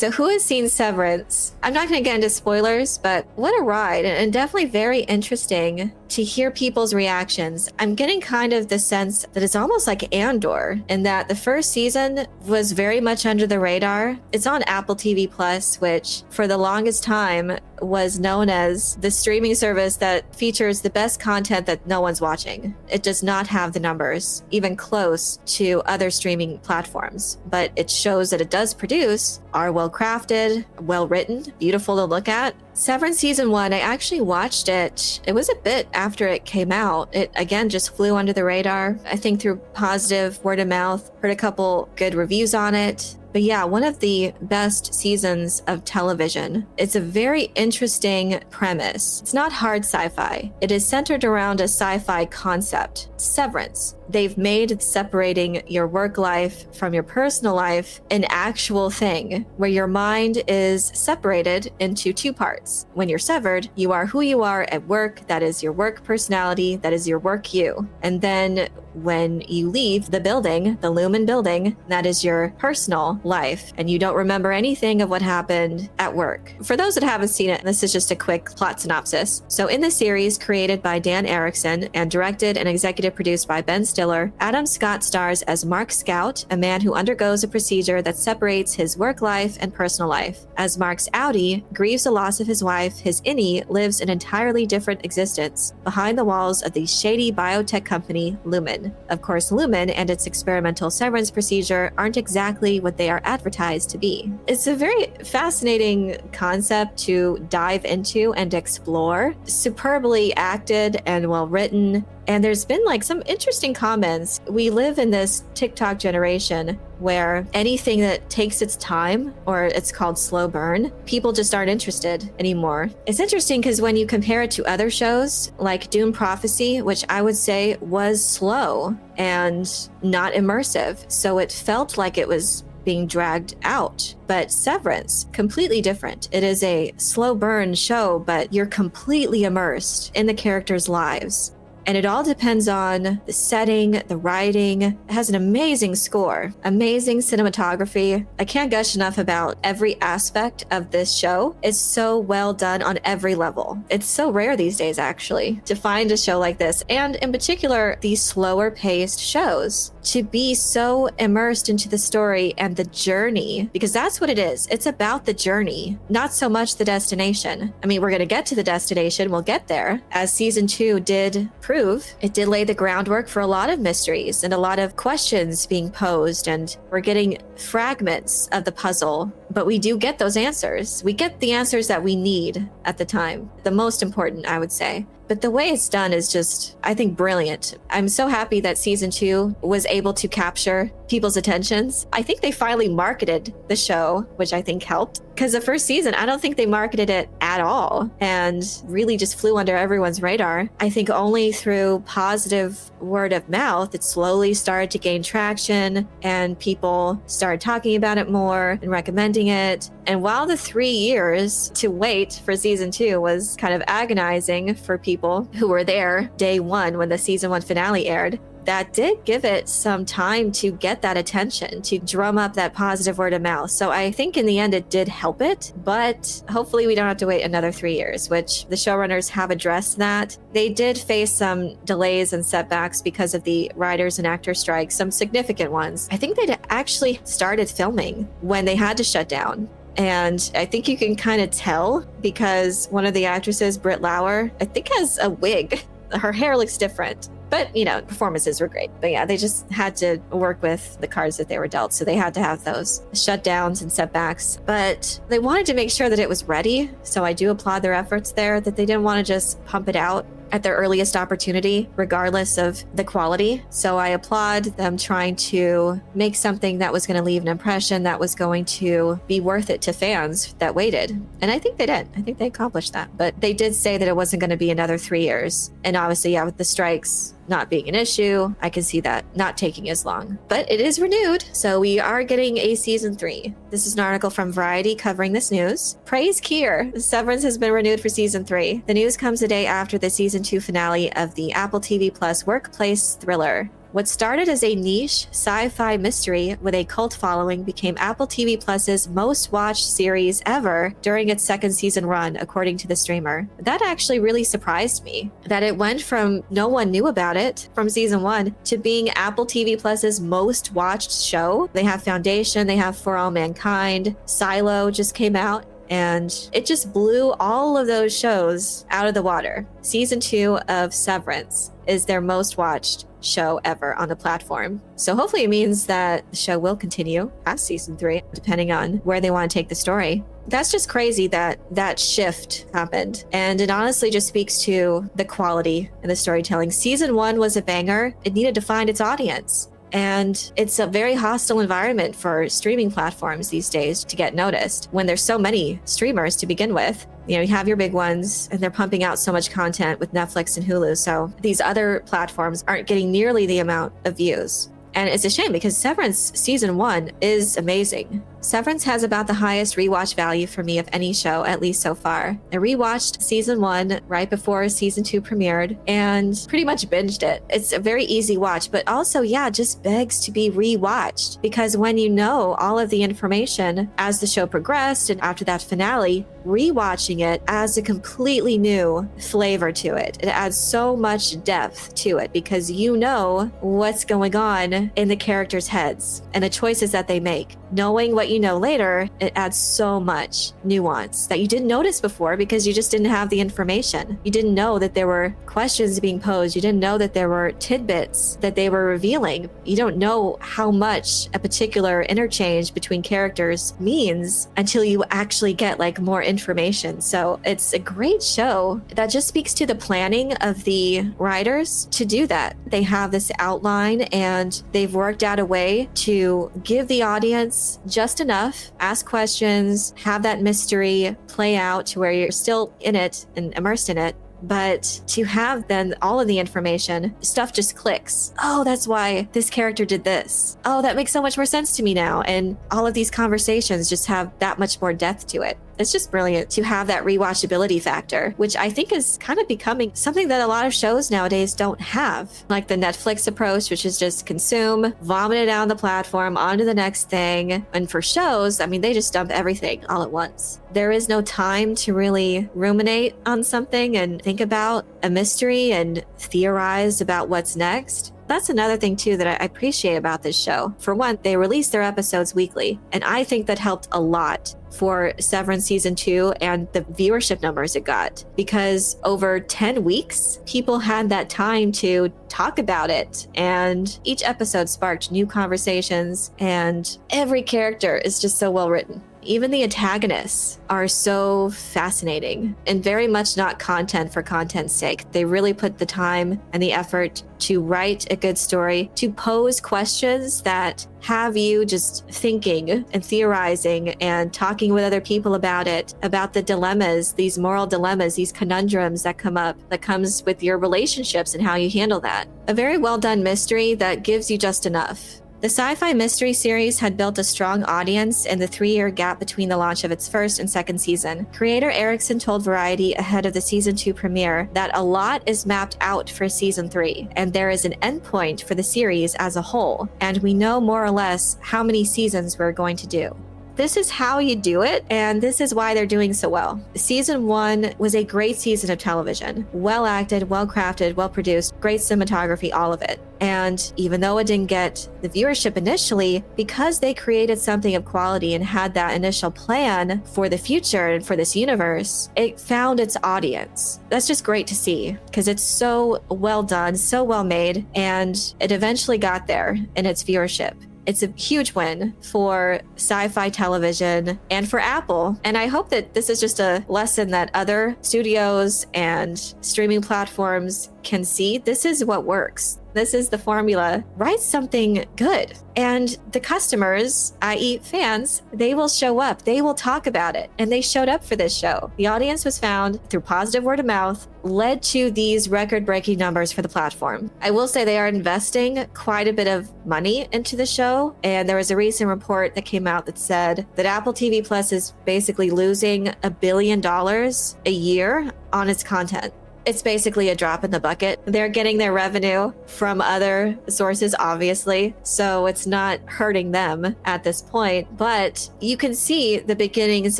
So who has seen Severance? I'm not going to get into spoilers, but what a ride, and definitely very interesting to hear people's reactions. I'm getting kind of the sense that it's almost like Andor, in that the first season was very much under the radar. It's on Apple TV Plus, which for the longest time was known as the streaming service that features the best content that no one's watching. It does not have the numbers, even close to other streaming platforms, but it shows that it does produce are well crafted, well written, beautiful to look at. Severance Season 1, I actually watched it. It was a bit after it came out. It, again, just flew under the radar. I think through positive word of mouth, heard a couple good reviews on it. But yeah, one of the best seasons of television. It's a very interesting premise. It's not hard sci-fi. It is centered around a sci-fi concept, severance. They've made separating your work life from your personal life an actual thing, where your mind is separated into two parts. When you're severed, you are who you are at work. That is your work personality. That is your work you. And then when you leave the building, the Lumen building, that is your personal life, and you don't remember anything of what happened at work. For those that haven't seen it, this is just a quick plot synopsis. So in the series, created by Dan Erickson and directed and executive produced by Ben Stiller, Adam Scott stars as Mark Scout, a man who undergoes a procedure that separates his work life and personal life. As Mark's outie grieves the loss of his wife, his innie lives an entirely different existence behind the walls of the shady biotech company Lumen. Of course, Lumen and its experimental severance procedure aren't exactly what they are advertised to be. It's a very fascinating concept to dive into and explore. Superbly acted and well written. And there's been like some interesting comments. We live in this TikTok generation where anything that takes its time, or it's called slow burn, people just aren't interested anymore. It's interesting because when you compare it to other shows like Doom Prophecy, which I would say was slow and not immersive, so it felt like it was being dragged out. But Severance, completely different. It is a slow burn show, but you're completely immersed in the characters' lives. And it all depends on the setting, the writing. It has an amazing score, amazing cinematography. I can't gush enough about every aspect of this show. It's so well done on every level. It's so rare these days, actually, to find a show like this. And in particular, these slower paced shows, to be so immersed into the story and the journey, because that's what it is. It's about the journey, not so much the destination. I mean, we're going to get to the destination. We'll get there, as season 2 did prove. It did lay the groundwork for a lot of mysteries and a lot of questions being posed, and we're getting fragments of the puzzle, but we do get those answers. We get the answers that we need at the time. The most important, I would say. But the way it's done is just, I think, brilliant. I'm so happy that season 2 was able to capture people's attentions. I think they finally marketed the show, which I think helped. Because the first season, I don't think they marketed it at all and really just flew under everyone's radar. I think only through positive word of mouth, it slowly started to gain traction and people started talking about it more and recommending it. And while the 3 years to wait for season 2 was kind of agonizing for people who were there day 1 when the season 1 finale aired, that did give it some time to get that attention, to drum up that positive word of mouth. So I think in the end it did help it, but hopefully we don't have to wait another 3 years, which the showrunners have addressed that. They did face some delays and setbacks because of the writers and actors strikes, some significant ones. I think they'd actually started filming when they had to shut down. And I think you can kind of tell because one of the actresses, Britt Lauer, I think has a wig. Her hair looks different. But, you know, performances were great. But yeah, they just had to work with the cards that they were dealt. So they had to have those shutdowns and setbacks. But they wanted to make sure that it was ready. So I do applaud their efforts there, that they didn't want to just pump it out at their earliest opportunity, regardless of the quality. So I applaud them trying to make something that was going to leave an impression, that was going to be worth it to fans that waited. And I think they did. I think they accomplished that. But they did say that it wasn't going to be another 3 years. And obviously, yeah, with the strikes not being an issue, I can see that not taking as long. But it is renewed, so we are getting a season 3. This is an article from Variety covering this news. Praise Kier! Severance has been renewed for season 3. The news comes a day after the season 2 finale of the Apple TV Plus workplace thriller. What started as a niche sci-fi mystery with a cult following became Apple TV Plus's most watched series ever during its second season run, according to the streamer. That actually really surprised me, that it went from no one knew about it from season 1 to being Apple TV Plus's most watched show. They have Foundation, they have For All Mankind, Silo just came out, and it just blew all of those shows out of the water. Season 2 of Severance is their most watched show ever on the platform. So hopefully it means that the show will continue past season 3, depending on where they want to take the story. That's just crazy that that shift happened. And it honestly just speaks to the quality in the storytelling. Season 1 was a banger. It needed to find its audience. And it's a very hostile environment for streaming platforms these days to get noticed when there's so many streamers to begin with. You know, you have your big ones and they're pumping out so much content with Netflix and Hulu. So these other platforms aren't getting nearly the amount of views. And it's a shame because Severance season 1 is amazing. Severance has about the highest rewatch value for me of any show, at least so far. I rewatched season 1 right before season 2 premiered and pretty much binged it. It's a very easy watch, but also, just begs to be rewatched because when you know all of the information as the show progressed and after that finale, rewatching it adds a completely new flavor to it. It adds so much depth to it because you know what's going on in the characters' heads and the choices that they make. Knowing what you know later, it adds so much nuance that you didn't notice before because you just didn't have the information. You didn't know that there were questions being posed. You didn't know that there were tidbits that they were revealing. You don't know how much a particular interchange between characters means until you actually get like more information. So it's a great show that just speaks to the planning of the writers to do that. They have this outline and they've worked out a way to give the audience just enough, ask questions, have that mystery play out to where you're still in it and immersed in it. But to have then all of the information, stuff just clicks. Oh, that's why this character did this. Oh, that makes so much more sense to me now. And all of these conversations just have that much more depth to it. It's just brilliant to have that rewatchability factor, which I think is kind of becoming something that a lot of shows nowadays don't have. Like the Netflix approach, which is just consume, vomit it out on the platform, on to the next thing. And for shows, I mean, they just dump everything all at once. There is no time to really ruminate on something and think about a mystery and theorize about what's next. That's another thing too that I appreciate about this show. For one, they release their episodes weekly, and I think that helped a lot for Severance season 2 and the viewership numbers it got, because over 10 weeks, people had that time to talk about it, and each episode sparked new conversations, and every character is just so well written. Even the antagonists are so fascinating and very much not content for content's sake. They really put the time and the effort to write a good story, to pose questions that have you just thinking and theorizing and talking with other people about it, about the dilemmas, these moral dilemmas, these conundrums that come up, that comes with your relationships and how you handle that. A very well done mystery that gives you just enough. The Sci-Fi mystery series had built a strong audience in the 3-year gap between the launch of its first and second season. Creator Erickson told Variety ahead of the season 2 premiere that a lot is mapped out for season 3, and there is an endpoint for the series as a whole, and we know more or less how many seasons we're going to do. This is how you do it, and this is why they're doing so well. Season 1 was a great season of television. Well acted, well crafted, well produced, great cinematography, all of it. And even though it didn't get the viewership initially, because they created something of quality and had that initial plan for the future and for this universe, it found its audience. That's just great to see because it's so well done, so well made, and it eventually got there in its viewership. It's a huge win for sci-fi television and for Apple. And I hope that this is just a lesson that other studios and streaming platforms can see. This is what works. This is the formula. Write something good. And the customers, i.e. fans, they will show up. They will talk about it. And they showed up for this show. The audience was found through positive word of mouth, led to these record-breaking numbers for the platform. I will say they are investing quite a bit of money into the show. And there was a recent report that came out that said that Apple TV Plus is basically losing $1 billion a year on its content. It's basically a drop in the bucket. They're getting their revenue from other sources, obviously, so it's not hurting them at this point, but you can see the beginnings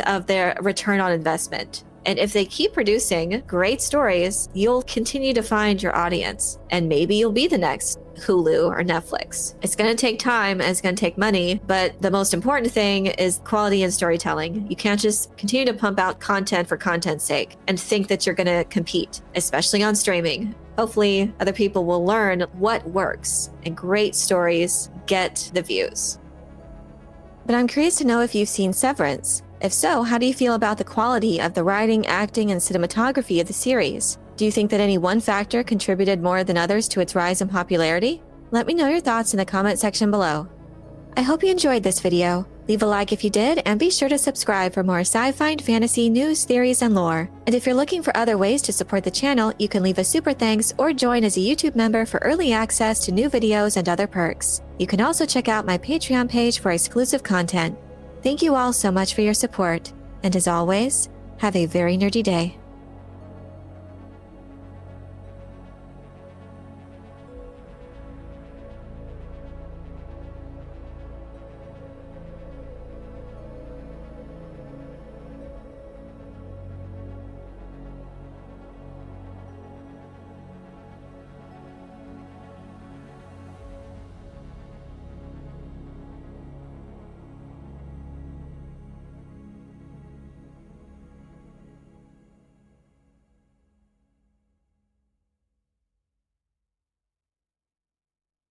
of their return on investment. And if they keep producing great stories, you'll continue to find your audience, and maybe you'll be the next Hulu or Netflix. It's going to take time and it's going to take money, but the most important thing is quality in storytelling. You can't just continue to pump out content for content's sake and think that you're going to compete, especially on streaming. Hopefully, other people will learn what works, and great stories get the views. But I'm curious to know if you've seen Severance. If so, how do you feel about the quality of the writing, acting, and cinematography of the series? Do you think that any one factor contributed more than others to its rise in popularity? Let me know your thoughts in the comment section below. I hope you enjoyed this video. Leave a like if you did, and be sure to subscribe for more sci-fi and fantasy news, theories, and lore. And if you're looking for other ways to support the channel, you can leave a super thanks or join as a YouTube member for early access to new videos and other perks. You can also check out my Patreon page for exclusive content. Thank you all so much for your support, and as always, have a very nerdy day.